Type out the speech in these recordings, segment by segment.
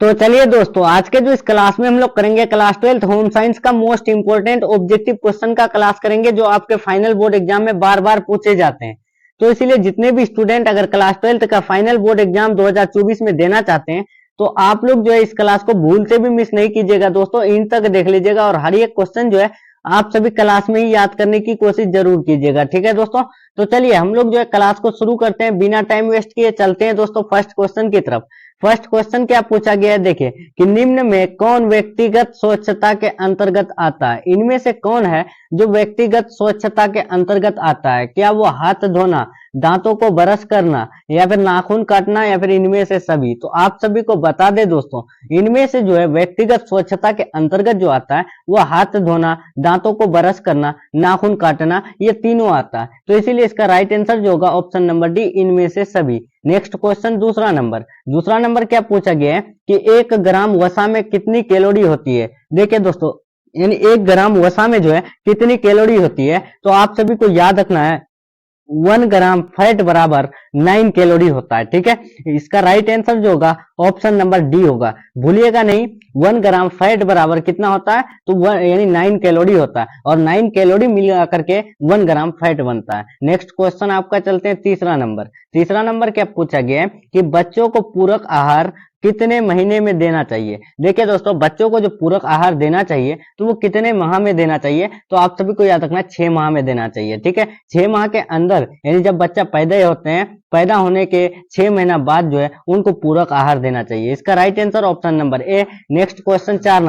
तो चलिए दोस्तों, आज के जो इस क्लास में हम लोग करेंगे क्लास 12 होम साइंस का मोस्ट इंपोर्टेंट ऑब्जेक्टिव क्वेश्चन का क्लास करेंगे, जो आपके फाइनल बोर्ड एग्जाम में बार बार पूछे जाते हैं। तो इसीलिए जितने भी स्टूडेंट अगर क्लास 12 का फाइनल बोर्ड एग्जाम 2024 में देना चाहते हैं, तो आप लोग जो है इस क्लास को भूल से भी मिस नहीं कीजिएगा दोस्तों, इन तक देख लीजिएगा और हर एक क्वेश्चन जो है आप सभी क्लास में ही याद करने की कोशिश जरूर कीजिएगा। ठीक है दोस्तों, तो चलिए हम लोग जो है क्लास को शुरू करते हैं, बिना टाइम वेस्ट किए चलते हैं दोस्तों फर्स्ट क्वेश्चन की तरफ। फर्स्ट क्वेश्चन क्या पूछा गया है, देखिए कि निम्न में कौन व्यक्तिगत स्वच्छता के अंतर्गत आता है। इनमें से कौन है जो व्यक्तिगत स्वच्छता के अंतर्गत आता है? क्या वो हाथ धोना, दांतों को ब्रश करना, या फिर नाखून काटना, या फिर इनमें से सभी? तो आप सभी को बता दे दोस्तों, इनमें से जो है व्यक्तिगत स्वच्छता के अंतर्गत जो आता है वो हाथ धोना, दांतों को ब्रश करना, नाखून काटना, ये तीनों आता है। तो इसीलिए इसका राइट आंसर जो होगा ऑप्शन नंबर डी, इनमें से सभी। नेक्स्ट क्वेश्चन दूसरा नंबर क्या पूछा गया है कि 1 ग्राम वसा में कितनी कैलोरी होती है। देखिए दोस्तों, यानी 1 ग्राम वसा में जो है कितनी कैलोरी होती है, तो आप सभी को याद रखना है 1 ग्राम फैट बराबर 9 कैलोरी होता है। ठीक है, इसका राइट आंसर जो होगा ऑप्शन नंबर डी होगा, भूलिएगा नहीं। 1 ग्राम फैट बराबर कितना होता है, तो यानी 9 कैलोरी होता है, और 9 कैलोरी मिला करके 1 ग्राम फैट बनता है। नेक्स्ट क्वेश्चन आपका चलते हैं तीसरा नंबर क्या पूछा गया है कि बच्चों को पूरक आहार कितने महीने में देना चाहिए। देखिए दोस्तों, बच्चों को जो पूरक आहार देना चाहिए तो वो कितने माह में देना चाहिए, तो आप सभी को याद रखना 6 माह में देना चाहिए। ठीक है, 6 माह के अंदर, यानी जब बच्चा पैदा होते हैं, पैदा होने के 6 महीना बाद जो है उनको पूरक आहार देना चाहिए। इसका right answer option number A. Next question 4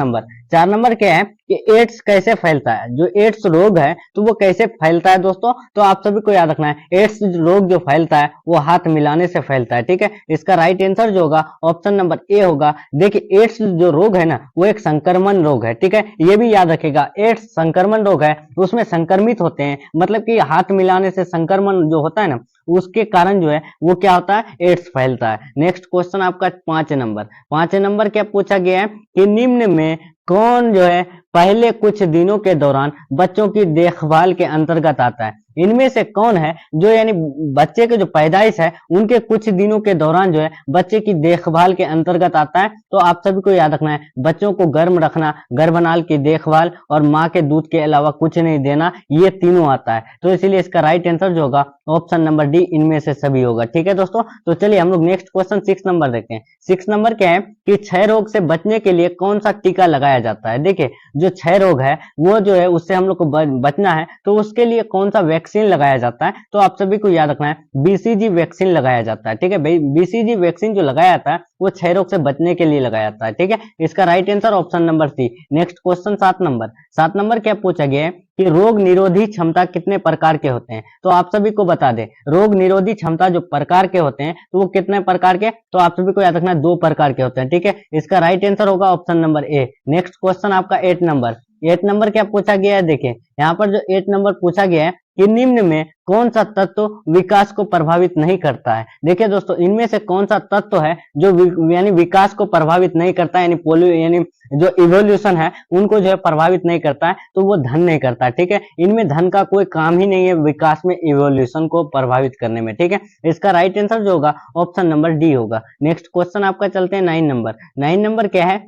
number क्या है कि एड्स कैसे फैलता है। जो एड्स रोग है तो वो कैसे फैलता है दोस्तों, तो आप सभी को याद रखना है एड्स रोग जो फैलता है वो हाथ मिलाने से फैलता है। ठीक है, इसका राइट आंसर जो होगा ऑप्शन नंबर ए होगा। देखिए, एड्स जो रोग है ना वो एक संक्रमण रोग है। ठीक है, ये भी याद रखेगा, एड्स संक्रमण रोग है, उसमें संक्रमित होते हैं, मतलब कि हाथ मिलाने से संक्रमण जो होता है ना, उसके कारण जो है वो क्या होता है, एड्स फैलता है। नेक्स्ट क्वेश्चन आपका 5 नंबर क्या पूछा गया है कि निम्न में कौन जो है पहले कुछ दिनों के दौरान बच्चों की देखभाल के अंतर्गत आता है। इनमें से कौन है जो, यानी बच्चे के जो पैदाइश है उनके कुछ दिनों के दौरान जो है बच्चे की देखभाल के अंतर्गत आता है। तो आप सभी को याद रखना है बच्चों को गर्म रखना, गर्भनाल की देखभाल और माँ के दूध के अलावा कुछ नहीं देना, ये तीनों आता है। तो इसीलिए इसका राइट आंसर जो होगा ऑप्शन नंबर डी, इनमें से सभी होगा। ठीक है दोस्तों, तो चलिए हम लोग नेक्स्ट क्वेश्चन 6 नंबर देखते हैं। 6 नंबर क्या है कि क्षय रोग से बचने के लिए कौन सा टीका लगाया जाता है। देखिए, जो क्षय रोग है वो जो है उससे हम लोग को बचना है, तो उसके लिए कौन सा वैक्सीन लगाया जाता है, तो आप सभी को याद रखना है बीसीजी वैक्सीन लगाया जाता है। ठीक है, बीसीजी वैक्सीन जो लगाया जाता है वो क्षय रोग से बचने के लिए लगाया जाता है। ठीक है, इसका right answer option number C. Next question 7 number क्या पूछा गया है कि रोग निरोधी क्षमता कितने प्रकार के होते हैं। तो आप सभी को बता दें, रोग निरोधी क्षमता जो प्रकार के होते हैं तो वो कितने प्रकार के, तो आप सभी को याद रखना है 2 प्रकार के होते हैं। ठीक है, इसका राइट आंसर होगा option number A. Next question आपका 8 नंबर क्या पूछा गया है। देखिए यहाँ पर जो 8 नंबर पूछा गया है कि निम्न में कौन सा तत्व विकास को प्रभावित नहीं करता है। देखिए दोस्तों, इनमें से कौन सा तत्व है जो यानी विकास को प्रभावित नहीं करता है, यानी जो इवोल्यूशन है उनको जो है प्रभावित नहीं करता है, तो वो धन नहीं करता है। ठीक है, इनमें धन का कोई काम ही नहीं है विकास में इवोल्यूशन को प्रभावित करने में। ठीक है, इसका राइट आंसर जो होगा ऑप्शन नंबर डी होगा। नेक्स्ट क्वेश्चन आपका चलते हैं 9 नंबर क्या है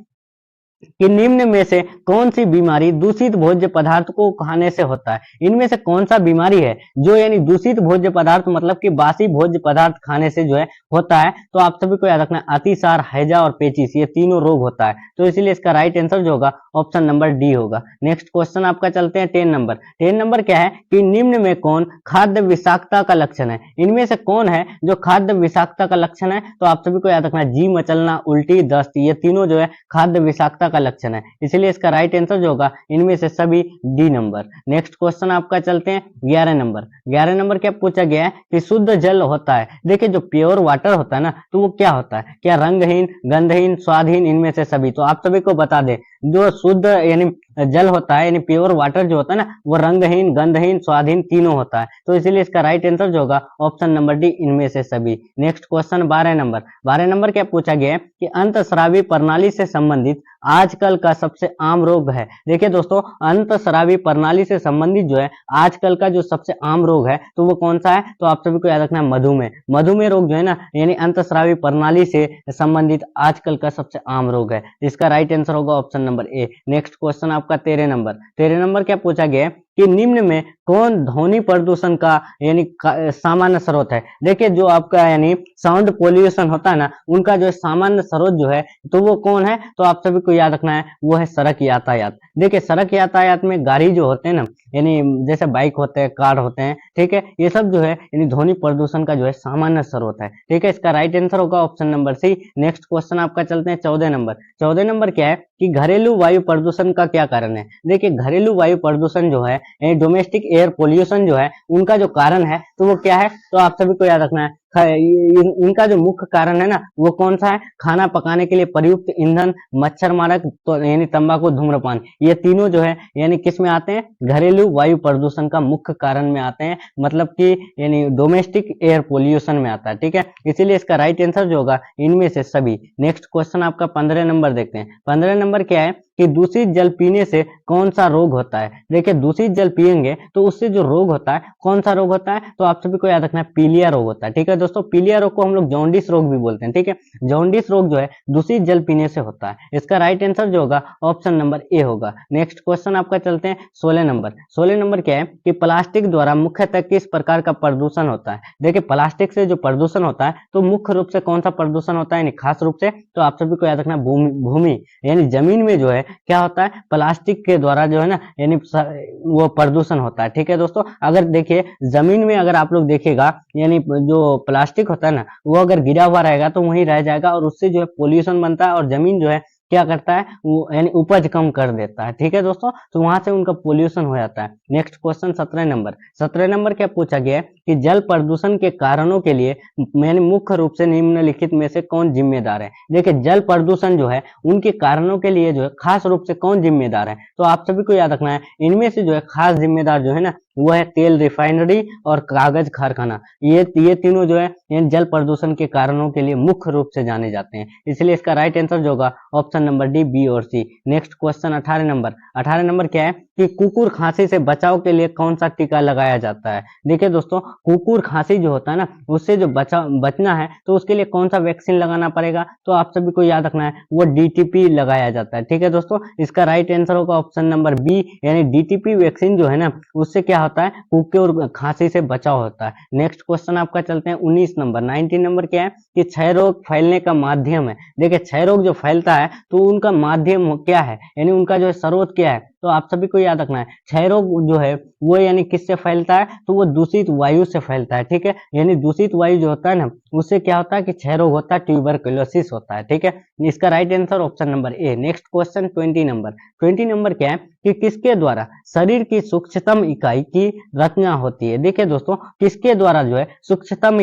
कि निम्न में से कौन सी बीमारी दूषित भोज्य पदार्थ को खाने से होता है। इनमें से कौन सा बीमारी है जो, यानी दूषित भोज्य पदार्थ मतलब कि बासी भोज्य पदार्थ खाने से जो है होता है, तो आप सभी को याद रखना अतिसार, हैजा और पेचिश, ये तीनों रोग होता है। तो इसीलिए इसका राइट आंसर जो होगा ऑप्शन नंबर डी होगा। नेक्स्ट क्वेश्चन आपका चलते हैं 10 नंबर क्या है कि निम्न में कौन खाद्य विषाक्तता का लक्षण है। इनमें से कौन है जो खाद्य विषाक्तता का लक्षण है, तो आप सभी को याद रखना जी मचलना, उल्टी, दस्त, ये तीनों जो है खाद्य विषाक्तता का लक्षण है। इसलिए इसका राइट आंसर जो होगा इनमें से सभी डी नंबर। नेक्स्ट क्वेश्चन आपका चलते हैं 11 नंबर क्या पूछा गया है कि शुद्ध जल होता है। देखिए, जो प्योर वाटर होता है ना, तो वो क्या होता है, क्या रंगहीन, गंधहीन, स्वादहीन, इनमें से सभी? तो आप सभी को बता दें, जो शुद्ध यानी जल होता है यानी प्योर वाटर जो होता है ना, वो रंगहीन, गंधहीन, स्वादहीन तीनों होता है। तो इसीलिए इसका राइट आंसर जो होगा ऑप्शन नंबर डी, इनमें से सभी। Next question 12 number. 12 नंबर क्या पूछा गया है कि अंतःस्रावी प्रणाली से संबंधित आजकल का सबसे आम रोग है। देखिए दोस्तों, अंतःस्रावी प्रणाली से संबंधित जो है आजकल का जो सबसे आम रोग है तो वो कौन सा है? तो आप सभी को याद रखना है मधुमेह। मधुमेह रोग जो है ना, यानी अंतःस्रावी प्रणाली से संबंधित आजकल का सबसे आम रोग है। इसका राइट आंसर होगा option number A. Next question आपका 13 नंबर। 13 नंबर क्या पूछा गया है कि निम्न में कौन ध्वनि प्रदूषण का यानी सामान्य स्रोत है? देखिए, जो आपका यानी साउंड पोल्यूशन होता है ना, उनका जो सामान्य स्रोत जो है तो वो कौन है? तो आप सभी को याद रखना है, वो है सड़क यातायात। देखिए, सड़क यातायात में गाड़ी जो होते हैं ना, यानी जैसे बाइक होते हैं, कार होते हैं, ठीक है, ये सब जो है यानी ध्वनि प्रदूषण का जो है सामान्य स्रोत है। ठीक है, इसका राइट आंसर होगा option number C. Next question आपका चलते हैं 14 नंबर। 14 नंबर क्या है कि घरेलू वायु प्रदूषण का क्या कारण है? देखिए, घरेलू वायु प्रदूषण जो है, डोमेस्टिक एयर पोल्यूशन जो है, उनका जो कारण है तो वो क्या है? तो आप सभी को याद रखना है, इनका जो मुख्य कारण है ना, वो कौन सा है? खाना पकाने के लिए प्रयुक्त ईंधन, मच्छर मारक तो यानी तंबाकू, धूम्रपान, ये तीनों जो है यानी किस में आते हैं? घरेलू वायु प्रदूषण का मुख्य कारण में आते हैं, मतलब कि यानी डोमेस्टिक एयर पोल्यूशन में आता है। ठीक है, इसीलिए इसका राइट आंसर जो होगा इनमें से सभी। नेक्स्ट क्वेश्चन आपका 15 नंबर देखते हैं। 15 नंबर क्या है कि दूषित जल पीने से कौन सा रोग होता है? देखिए, दूषित जल पिएंगे तो उससे जो रोग होता है, कौन सा रोग होता है? तो आप सभी को याद रखना है, पीलिया रोग होता है। ठीक है दोस्तों, पीलिया रोग को हम लोग जॉन्डिस रोग भी बोलते हैं। ठीक है, जॉन्डिस रोग जो है दूषित जल पीने से होता है। इसका राइट आंसर जो होगा ऑप्शन नंबर ए होगा। नेक्स्ट क्वेश्चन आपका चलते हैं 16 नंबर। 16 नंबर क्या है कि प्लास्टिक द्वारा मुख्यतः किस प्रकार का प्रदूषण होता है? देखिए, प्लास्टिक से जो प्रदूषण होता है तो मुख्य रूप से कौन सा प्रदूषण होता है, यानी खास रूप से? तो आप सभी को याद रखना, भूमि यानी जमीन में जो है क्या होता है? प्लास्टिक के द्वारा जो है ना, यानी वो प्रदूषण होता है। ठीक है दोस्तों, अगर देखिए जमीन में अगर आप लोग देखिएगा, यानी जो प्लास्टिक होता है ना, वो अगर गिरा हुआ रहेगा तो वहीं रह जाएगा और उससे जो है पोल्यूशन बनता है और जमीन जो है क्या करता है? वो यानी उपज कम कर देता है। ठीक है दोस्तों, तो वहां से उनका पोल्यूशन हो जाता है। Next question 17 number. 17 नंबर क्या पूछा गया है कि जल प्रदूषण के कारणों के लिए यानी मुख्य रूप से निम्नलिखित में से कौन जिम्मेदार है? देखिए, जल प्रदूषण जो है उनके कारणों के लिए जो है खास रूप से कौन जिम्मेदार है? तो आप सभी को याद रखना है, इनमें से जो है खास जिम्मेदार जो है ना, वो है तेल रिफाइनरी और कागज कारखाना। ये तीनों जो है जल प्रदूषण के कारणों के लिए मुख्य रूप से जाने जाते हैं। इसलिए इसका राइट आंसर जो होगा ऑप्शन नंबर डी, बी और C. Next question 18 number. 18 number क्या है कि कुकुर खांसी से बचाव के लिए कौन सा टीका लगाया जाता है? देखिए दोस्तों, कुकुर खांसी जो होता है ना, उससे जो बचना है तो उसके लिए कौन सा वैक्सीन लगाना पड़ेगा? तो आप सभी को याद रखना है, वो डीटीपी लगाया जाता है। ठीक है दोस्तों, इसका राइट आंसर होगा ऑप्शन नंबर बी, यानी डीटीपी वैक्सीन जो है ना, उससे क्या होता है? कुकुर खांसी से बचाव होता है। नेक्स्ट क्वेश्चन आपका चलते हैं 19 नंबर। 19 नंबर क्या है कि क्षय रोग फैलने का माध्यम है? देखिए, क्षय रोग जो फैलता है तो उनका माध्यम क्या है, यानी उनका जो है स्रोत क्या है? तो आप सभी को याद रखना है, क्षय रोग जो है वो यानी किससे फैलता है? तो वो दूषित वायु से फैलता है। ठीक है, यानी दूषित वायु जो होता है ना, उससे क्या होता है कि क्षय रोग होता है, ट्यूबरकुलोसिस होता है। ठीक है, इसका right answer option number A. Next question 20 number. 20 number क्या है कि किसके द्वारा शरीर की सूक्ष्मतम इकाई की रचना होती है? देखिए दोस्तों, किसके द्वारा जो है सूक्ष्मतम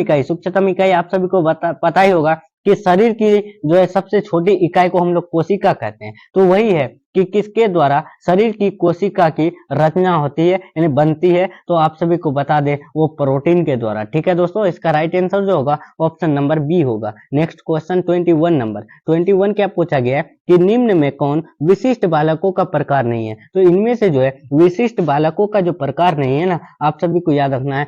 इकाई आप सभी को पता ही होगा कि शरीर की जो है सबसे छोटी इकाई को हम लोग कोशिका कहते हैं। तो वही है कि किसके द्वारा शरीर की कोशिका की रचना होती है, यानी बनती है? तो आप सभी को बता दें, वो प्रोटीन के द्वारा। ठीक है दोस्तों, इसका राइट आंसर जो होगा ऑप्शन नंबर बी होगा। Next question 21 number. 21 क्या पूछा गया है कि निम्न में कौन विशिष्ट बालकों का प्रकार नहीं है? तो इनमें से जो है विशिष्ट बालकों का जो प्रकार नहीं है ना, आप सभी को याद रखना है,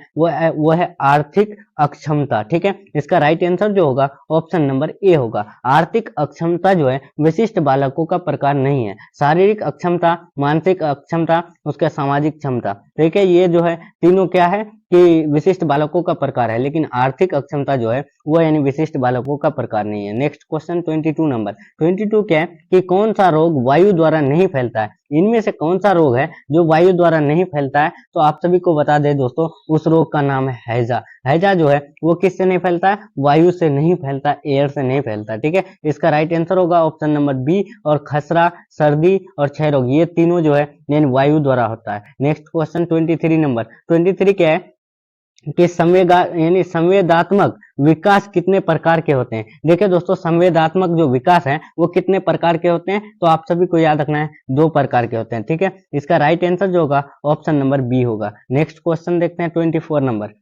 वो है आर्थिक अक्षमता। ठीक है, इसका राइट आंसर जो होगा ऑप्शन नंबर ए होगा। आर्थिक अक्षमता जो है विशिष्ट बालकों का प्रकार नहीं है। शारीरिक अक्षमता, मानसिक अक्षमता, उसका सामाजिक क्षमता, ठीक है, ये जो है तीनों क्या है कि विशिष्ट बालकों का प्रकार है, लेकिन आर्थिक अक्षमता जो है वो यानी विशिष्ट बालकों का प्रकार नहीं है। Next question 22 number. 22 क्या है कि कौन सा रोग वायु द्वारा नहीं फैलता है? इनमें से कौन सा रोग है जो वायु द्वारा नहीं फैलता है? तो आप सभी को बता दें दोस्तों, उस रोग का नाम है हैजा। हैजा जो है वो किससे नहीं फैलता है? वायु से नहीं फैलता, एयर से नहीं फैलता। ठीक है, इसका राइट आंसर होगा ऑप्शन नंबर बी। और खसरा, सर्दी और क्षय रोग, ये तीनों जो है यानी वायु द्वारा होता है। Next question 23 number. 23 क्या है कि संवेदात्मक विकास कितने प्रकार के होते हैं। देखिए दोस्तों, संवेदात्मक जो विकास है वो कितने प्रकार के होते हैं, तो आप सभी को याद रखना है 2 प्रकार के होते हैं। ठीक है, इसका राइट आंसर जो होगा ऑप्शन नंबर बी होगा। नेक्स्ट क्वेश्चन देखते हैं 24 नंबर।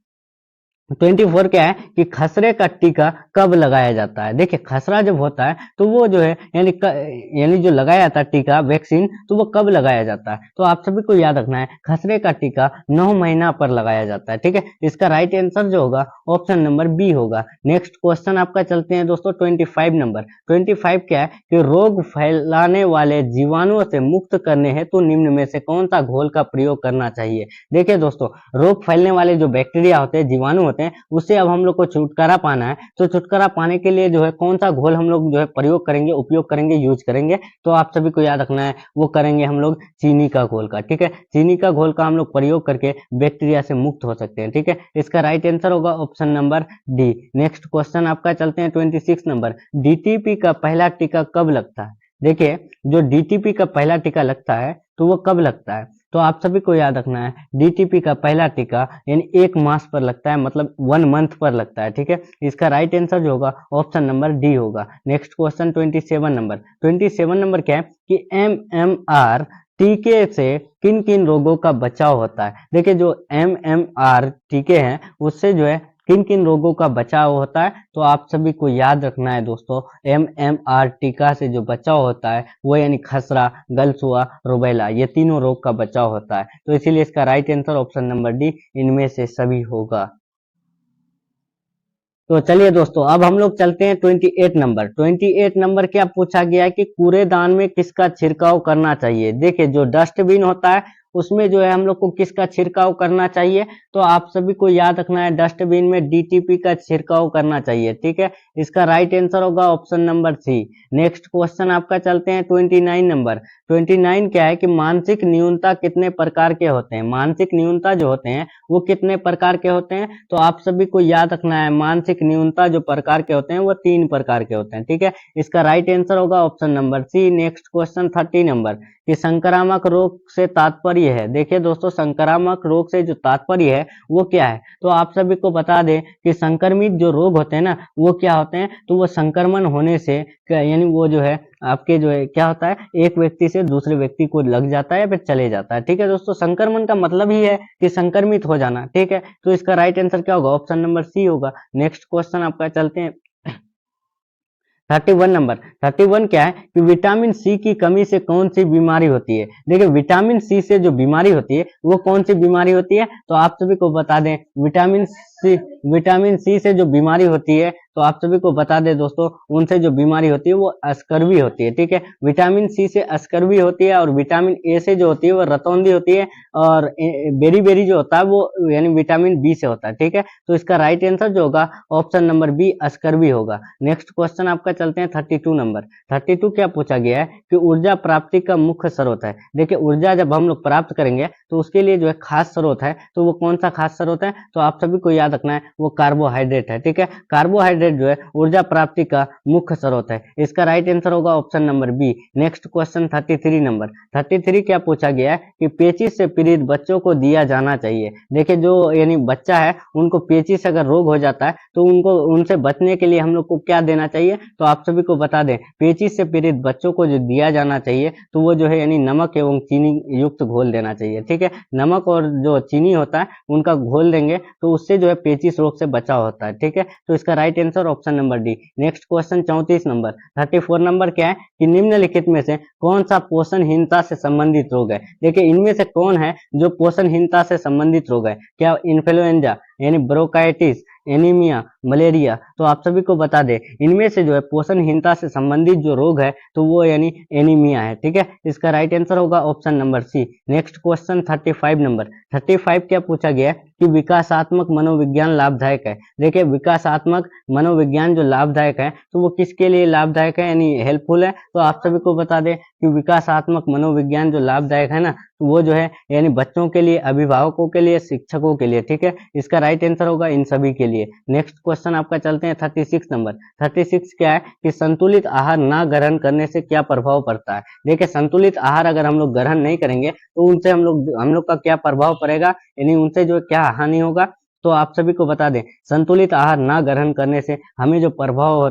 24 क्या है कि खसरे का टीका कब लगाया जाता है। देखिए, खसरा जब होता है तो वो जो है यानी जो लगाया जाता है टीका, वैक्सीन, तो वो कब लगाया जाता है, तो आप सभी को याद रखना है खसरे का टीका 9 महीना पर लगाया जाता है। ठीक है, इसका राइट आंसर जो होगा ऑप्शन नंबर बी होगा। नेक्स्ट क्वेश्चन आपका चलते हैं दोस्तों 25 नंबर। 25 क्या है कि रोग फैलाने वाले जीवाणुओं से मुक्त करने हेतु तो निम्न में से कौन सा घोल का प्रयोग करना चाहिए। देखिए दोस्तों, रोग फैलने वाले जो बैक्टीरिया होते हैं, जीवाणु होते हैं, उससे अब हम लोग को छुटकारा पाना है। तो छुटकारा पाने के लिए जो है कौन सा घोल हम लोग जो है प्रयोग करेंगे, उपयोग करेंगे, यूज करेंगे, तो आप सभी को याद रखना है वो करेंगे हम लोग चीनी का घोल का। ठीक है, चीनी का घोल का हम लोग प्रयोग करके बैक्टीरिया से मुक्त हो सकते हैं। ठीक है, इसका राइट आंसर होगा option number D. Next question आपका चलते हैं 26 नंबर। डीटीपी का पहला टीका कब लगता है। देखिए, जो डीटीपी का पहला टीका लगता है तो वो कब लगता है, तो आप सभी को याद रखना है डीटीपी का पहला टीका यानी 1 मास पर लगता है, मतलब 1 मंथ पर लगता है। ठीक है, इसका राइट आंसर जो होगा ऑप्शन नंबर डी होगा। Next question 27 number. 27 नंबर क्या है कि एमएमआर टीके से किन किन रोगों का बचाव होता है। देखिए, जो एमएमआर टीके हैं उससे जो है किन किन रोगों का बचाव होता है, तो आप सभी को याद रखना है दोस्तों एमएमआर टीका से जो बचाव होता है वो यानी खसरा, गलसुआ, रुबेला, ये तीनों रोग का बचाव होता है। तो इसीलिए इसका right answer option number D इनमें से सभी होगा। तो चलिए दोस्तों, अब हम लोग चलते हैं 28 नंबर। 28 नंबर क्या पूछा गया है कि कूड़ेदान में किसका छिड़काव करना चाहिए। देखिए, जो डस्टबिन होता है उसमें जो है हम लोग को किसका छिड़काव करना चाहिए, तो आप सभी को याद रखना है डस्टबिन में डीटीपी का छिड़काव करना चाहिए। ठीक है, इसका राइट आंसर होगा option number C. Next question आपका चलते हैं 29 नंबर। 29 क्या है कि मानसिक न्यूनता कितने प्रकार के होते हैं। मानसिक न्यूनता जो होते हैं वो कितने प्रकार के होते हैं, तो आप सभी को याद रखना है मानसिक न्यूनता जो प्रकार के होते हैं वो 3 प्रकार के होते हैं। ठीक है, इसका राइट आंसर होगा option number C. Next question 30 number कि संक्रामक रोग से तात्पर्य है। देखिए दोस्तों, संक्रामक रोग से जो तात्पर्य है वो क्या है, तो आप सभी को बता दें कि संक्रमित जो रोग होते हैं ना वो क्या होते हैं, तो वो संक्रमण होने से यानी वो जो है आपके जो है क्या होता है, एक व्यक्ति से दूसरे व्यक्ति को लग जाता है या फिर चले जाता है। ठीक है दोस्तों, संक्रमण का मतलब ही है कि संक्रमित हो जाना। ठीक है, तो इसका राइट आंसर क्या होगा, ऑप्शन नंबर सी होगा। नेक्स्ट क्वेश्चन आपका चलते हैं 31 नंबर। 31 क्या है कि विटामिन सी की कमी से कौन सी बीमारी होती है। देखिए, विटामिन सी से जो बीमारी होती है वो कौन सी बीमारी होती है, तो आप सभी को बता दें विटामिन सी से जो बीमारी होती है, तो आप सभी को बता दें दोस्तों उनसे जो बीमारी होती है वो अस्कर्वी होती है। ठीक है, विटामिन सी से अस्कर्वी होती है, और विटामिन ए से जो होती है वो रतौंधी होती है, और बेरी बेरी जो होता है वो यानी विटामिन बी से होता है। ठीक है, तो इसका राइट आंसर जो होगा ऑप्शन नंबर बी अस्कर्वी होगा। नेक्स्ट क्वेश्चन आपका चलते हैं 32 नंबर। 32 क्या पूछा गया है कि ऊर्जा प्राप्ति का मुख्य स्रोत है। देखिए, ऊर्जा जब हम लोग प्राप्त करेंगे तो उसके लिए जो है खास स्रोत है, तो वो कौन सा खास स्रोत है, तो आप सभी को याद रखना है वो कार्बोहाइड्रेट है। ठीक है, कार्बोहाइड्रेट जो है ऊर्जा प्राप्ति का मुख्य स्रोत है। इसका राइट आंसर होगा option number B. Next question 33 number. 33 क्या पूछा गया है कि पेचिश से पीड़ित बच्चों को दिया जाना चाहिए। देखिए, जो यानी बच्चा है उनको पेचिश से अगर रोग हो जाता है तो उनको उनसे बचने के लिए हम लोग को क्या देना चाहिए, तो आप सभी को बता दें पेचिश से पीड़ित बच्चों को जो दिया जाना चाहिए तो वो जो है यानी नमक एवं चीनी युक्त घोल देना चाहिए। ठीक है, नमक और जो चीनी होता है उनका घोल देंगे तो उससे जो है पेचिश रोग से बचाव होता है। ठीक है, तो इसका right answer option number D. Next question 34 number. 34 number क्या है कि निम्नलिखित में से कौन सा पोषणहीनता से संबंधित रोग है। देखिए, इनमें से कौन है जो पोषणहीनता से संबंधित रोग है, क्या इन्फ्लुएंजा यानी ब्रोंकाइटिस, एनीमिया, मलेरिया, तो आप सभी को बता दें इनमें से जो है पोषणहीनता से संबंधित जो रोग है तो वो यानी एनीमिया है। ठीक है, इसका राइट आंसर होगा option number C. Next question 35 number. 35 क्या पूछा गया है कि विकासात्मक मनोविज्ञान लाभदायक है। देखिए, विकासात्मक मनोविज्ञान जो लाभदायक है तो वो किसके लिए लाभदायक है यानी हेल्पफुल है, तो आप सभी को बता दें कि विकासात्मक मनोविज्ञान जो लाभदायक है ना तो वो जो है यानी बच्चों के लिए, अभिभावकों के लिए, शिक्षकों के लिए। ठीक है, इसका राइट आंसर होगा इन सभी के लिए। नेक्स्ट क्वेश्चन आपका चलते हैं 36 नंबर। 36 क्या है कि संतुलित आहार ना ग्रहण करने से क्या प्रभाव पड़ता है। देखिए, संतुलित आहार अगर हम लोग ग्रहण नहीं करेंगे तो उनसे हम लोग का क्या प्रभाव पड़ेगा, यानी उनसे जो क्या हानि होगा, तो आप सभी को बता दें संतुलित आहार ना ग्रहण करने से हमें जो प्रभाव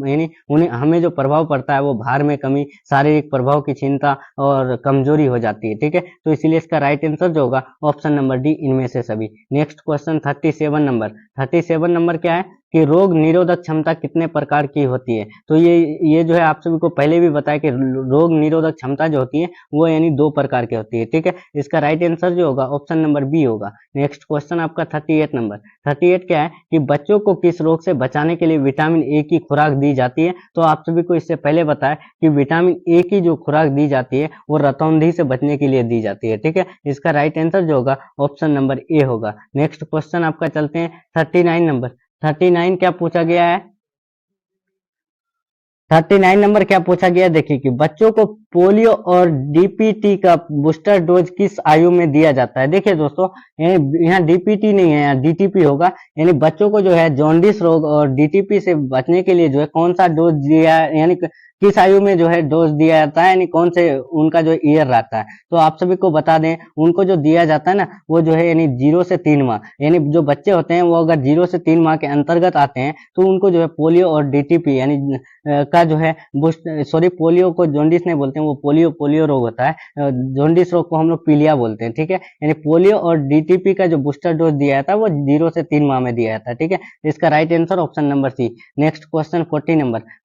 यानी उन्हें हमें जो प्रभाव पड़ता है वो भार में कमी, शारीरिक प्रभाव की चिंता और कमजोरी हो जाती है। ठीक है, तो इसीलिए इसका राइट आंसर जो होगा ऑप्शन नंबर डी, इनमें से सभी। नेक्स्ट क्वेश्चन 37 नंबर क्या है कि रोग निरोधक क्षमता कितने प्रकार की होती है। तो ये जो है आप सभी को पहले भी बताया कि रोग निरोधक क्षमता जो होती है वो यानी 2 प्रकार की होती है। ठीक है, इसका राइट आंसर जो होगा ऑप्शन नंबर बी होगा। नेक्स्ट क्वेश्चन आपका 38 क्या है कि बच्चों को किस रोग से बचाने के लिए विटामिन ए की खुराक दी जाती है। तो आप सभी को इससे पहले बताया कि विटामिन ए की जो खुराक दी जाती है वो रतौंधी से बचने के लिए दी जाती है। ठीक है, इसका राइट आंसर जो होगा ऑप्शन नंबर ए होगा। नेक्स्ट क्वेश्चन आपका चलते हैं 39 क्या पूछा गया है। 39 नंबर क्या पूछा गया, देखिए कि बच्चों को पोलियो और डीपीटी का बूस्टर डोज किस आयु में दिया जाता है। देखिए दोस्तों, यहाँ डीपीटी नहीं है, यहाँ डीटीपी होगा। यानी बच्चों को जो है जॉन्डिस रोग और डीटीपी से बचने के लिए जो है कौन सा डोज दिया, यानी किस आयु में जो है डोज दिया जाता है, यानी कौन से उनका जो ईयर रहता है। तो आप सभी को बता दें उनको जो दिया जाता है ना वो जो है यानी 0 से 3 माह, यानी जो बच्चे होते हैं वो अगर 0 से 3 माह के अंतर्गत आते हैं तो उनको जो है पोलियो और डीटीपी यानी का जो है पोलियो को जॉन्डिस नहीं बोलते हैं, वो पोलियो रोग होता है। जॉन्डिस रोग को हम लोग पीलिया बोलते हैं। ठीक है, यानी पोलियो और डीटीपी का जो बूस्टर डोज दिया जाता है वो 0 से 3 माह में दिया जाता है। ठीक है, इसका right answer option number C. Next question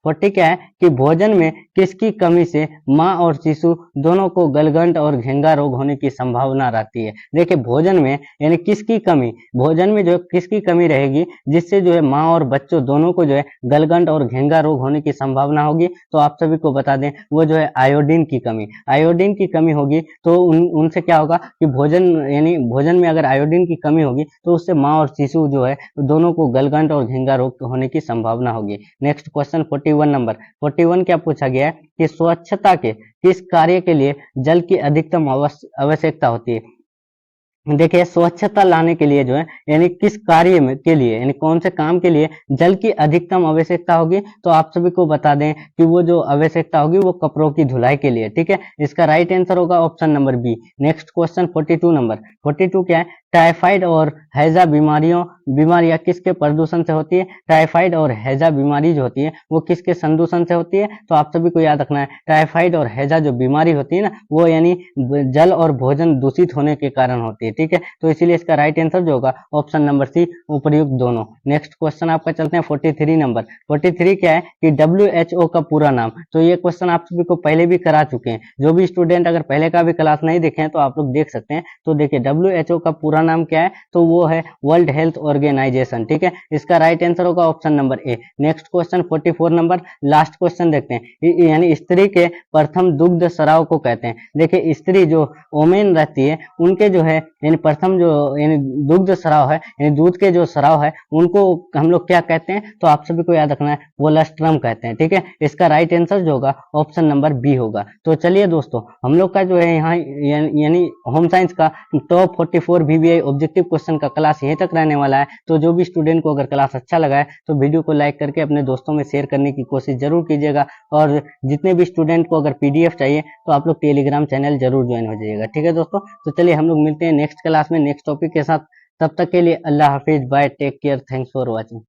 40 क्या है कि भोजन में किसकी कमी से माँ और शिशु दोनों को गलगंट और घेंगा रोग होने की संभावना रहती है। देखिए भोजन में यानी किसकी कमी, भोजन में जो है किसकी कमी रहेगी जिससे जो है माँ और बच्चों दोनों को जो है गलगंट और घेंगा रोग होने की संभावना होगी। तो आप सभी को बता दें वो जो है आयोडीन की कमी होगी। तो उनसे क्या होगा कि भोजन में अगर आयोडीन की कमी होगी तो उससे माँ और शिशु जो है दोनों को गलगंट और घेंगा रोग होने की संभावना होगी। नेक्स्ट क्वेश्चन 41 क्या पूछा गया है कि स्वच्छता के किस कार्य के लिए जल की अधिकतम आवश्यकता होती है। देखिए स्वच्छता लाने के लिए जो है यानी किस कार्य में के लिए यानी कौन से काम के लिए जल की अधिकतम आवश्यकता होगी। तो आप सभी को बता दें कि वो जो आवश्यकता होगी वो कपड़ों की धुलाई के लिए। ठीक है, इसका राइट आंसर होगा option number B. Next question 42 क्या है, टाइफाइड और हैजा बीमारियां किसके प्रदूषण से होती है। टाइफाइड और हैजा बीमारी जो होती है वो किसके संदूषण से होती है। तो आप सभी को याद रखना है टाइफाइड और हैजा जो बीमारी होती है ना वो यानी जल और भोजन दूषित होने के कारण होती है। ठीक है, तो इसीलिए इसका राइट आंसर जो होगा ऑप्शन नंबर सी, उपर्युक्त दोनों। नेक्स्ट क्वेश्चन आपका चलते हैं 43 क्या है कि WHO का पूरा नाम। तो ये क्वेश्चन आप सभी को पहले भी करा चुके हैं। जो भी स्टूडेंट अगर पहले का भी क्लास नहीं देखे हैं तो आप लोग देख सकते हैं। तो देखिए WHO का पूरा नाम क्या है, तो वो है वर्ल्ड हेल्थ ऑर्गेनाइजेशन। ठीक है, इसका राइट आंसर होगा option number A. Next question 44 number, last question देखते हैं। यानी स्त्री के प्रथम दुग्ध स्राव को कहते हैं। देखिए स्त्री जो ओमेन रहती है उनके जो है यानी प्रथम जो यानी दुग्ध स्राव है यानी दूध के जो स्राव है उनको हम लोग क्या कहते हैं। तो आप सभी को याद रखना है वोलस्ट्रम कहते हैं। ठीक है, इसका राइट आंसर जो होगा ऑप्शन नंबर बी होगा। तो चलिए दोस्तों हम लोग का जो है यहाँ यानी होम साइंस का टॉप 44 VBI ऑब्जेक्टिव क्वेश्चन का क्लास यहीं तक रहने वाला है। तो जो भी स्टूडेंट को अगर क्लास अच्छा लगा है तो वीडियो को लाइक करके अपने दोस्तों में शेयर करने की कोशिश जरूर कीजिएगा। और जितने भी स्टूडेंट को अगर PDF चाहिए तो आप लोग टेलीग्राम चैनल जरूर ज्वाइन हो जाइएगा। ठीक है दोस्तों, तो चलिए हम लोग मिलते हैं नेक्स्ट क्लास में नेक्स्ट टॉपिक के साथ। तब तक के लिए अल्लाह हाफिज, bye, take care, thanks for watching.